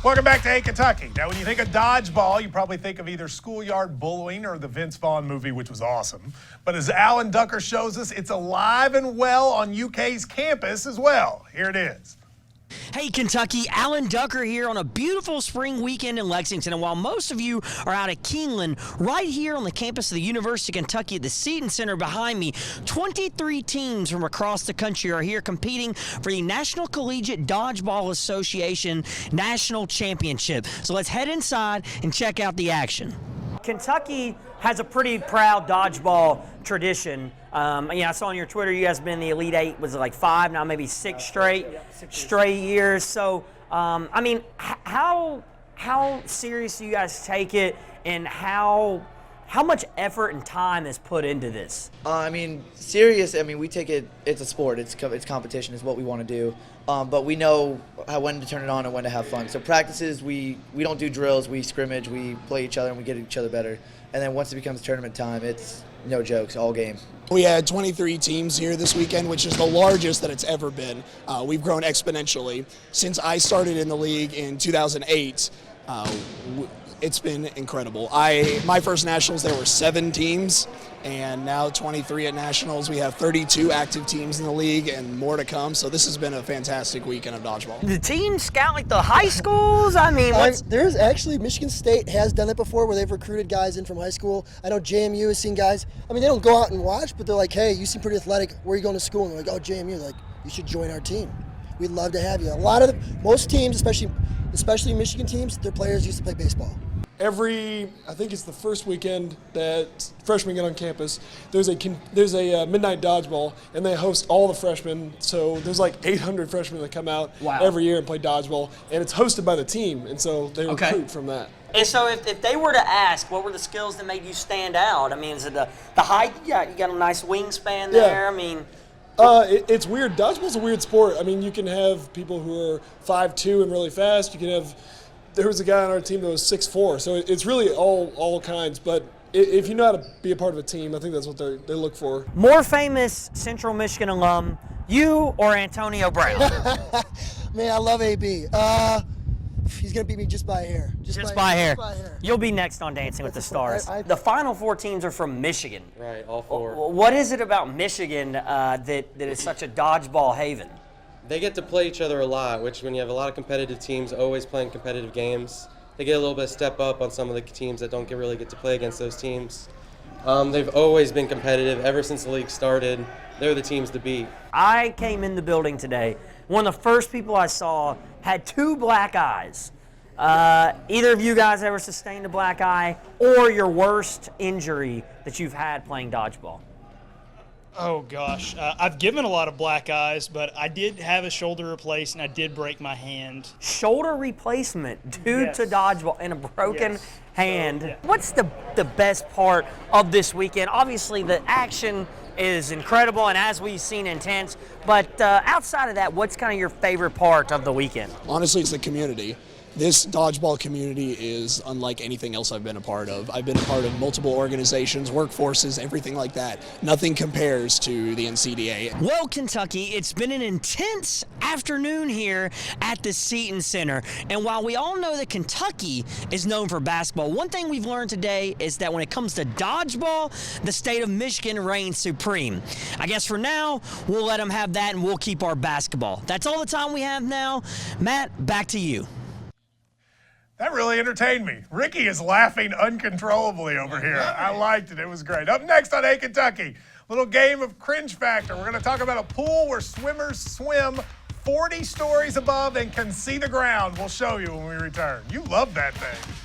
Welcome back to Hey Kentucky. Now, when you think of dodgeball, you probably think of either schoolyard bullying or the Vince Vaughn movie, which was awesome. But as Allan Ducker shows us, it's alive and well on UK's campus as well. Here it is. Hey Kentucky, Allan Ducker here on a beautiful spring weekend in Lexington. And while most of you are out at Keeneland, right here on the campus of the University of Kentucky at the Seton Center behind me, 23 teams from across the country are here competing for the National Collegiate Dodgeball Association National Championship. So let's head inside and check out the action. Kentucky has a pretty proud dodgeball tradition. I saw on your Twitter you guys have been in the Elite Eight, was it like 5, now maybe 6 straight years. So, how serious do you guys take it, and how much effort and time is put into this? Serious, we take it, it's a sport, it's competition, it's what we want to do. But we know when to turn it on and when to have fun. So practices, we don't do drills, we scrimmage, we play each other and we get each other better. And then once it becomes tournament time, it's no jokes, all game. We had 23 teams here this weekend, which is the largest that it's ever been. We've grown exponentially. Since I started in the league in 2008, it's been incredible. My first nationals, there were 7 teams, and now 23 at nationals. We have 32 active teams in the league and more to come, so this has been a fantastic weekend of dodgeball. The teams scout like the high schools? There's actually, Michigan State has done it before where they've recruited guys in from high school. I know JMU has seen guys, they don't go out and watch, but they're like, hey, you seem pretty athletic, where are you going to school? And they're like, oh, JMU, like, you should join our team. We'd love to have you. Most teams, especially Michigan teams, their players used to play baseball. I think it's the first weekend that freshmen get on campus, there's a midnight dodgeball, and they host all the freshmen. So there's like 800 freshmen that come out every year and play dodgeball, and it's hosted by the team, and so they recruit from that. And so if they were to ask, what were the skills that made you stand out? Is it the height? You got a nice wingspan there. It's weird. Dodgeball's a weird sport. You can have people who are 5'2" and really fast. There was a guy on our team that was 6'4", so it's really all kinds. But if you know how to be a part of a team, I think that's what they look for. More famous Central Michigan alum, you or Antonio Brown? Man, I love AB. He's going to beat me just by a hair. Just by a hair. You'll be next on Dancing with the Stars. The final 4 teams are from Michigan. Right, all 4. What is it about Michigan that is such a dodgeball haven? They get to play each other a lot, which when you have a lot of competitive teams always playing competitive games, they get a little bit of step up on some of the teams that don't really get to play against those teams. They've always been competitive ever since the league started. They're the teams to beat. I came in the building today. One of the first people I saw had 2 black eyes. Either of you guys ever sustained a black eye, or your worst injury that you've had playing dodgeball? Oh gosh, I've given a lot of black eyes, but I did have a shoulder replaced and I did break my hand. Shoulder replacement due to dodgeball and a broken hand. So, What's the best part of this weekend? Obviously the action is incredible and, as we've seen, intense, but outside of that, what's kind of your favorite part of the weekend? Honestly, it's the community. This dodgeball community is unlike anything else I've been a part of. I've been a part of multiple organizations, workforces, everything like that. Nothing compares to the NCDA. Well, Kentucky, it's been an intense afternoon here at the Seton Center. And while we all know that Kentucky is known for basketball, one thing we've learned today is that when it comes to dodgeball, the state of Michigan reigns supreme. I guess for now, we'll let them have that and we'll keep our basketball. That's all the time we have now. Matt, back to you. That really entertained me. Ricky is laughing uncontrollably over here. I liked it. It was great. Up next on Hey Kentucky, little game of cringe factor. We're going to talk about a pool where swimmers swim 40 stories above and can see the ground. We'll show you when we return. You love that thing.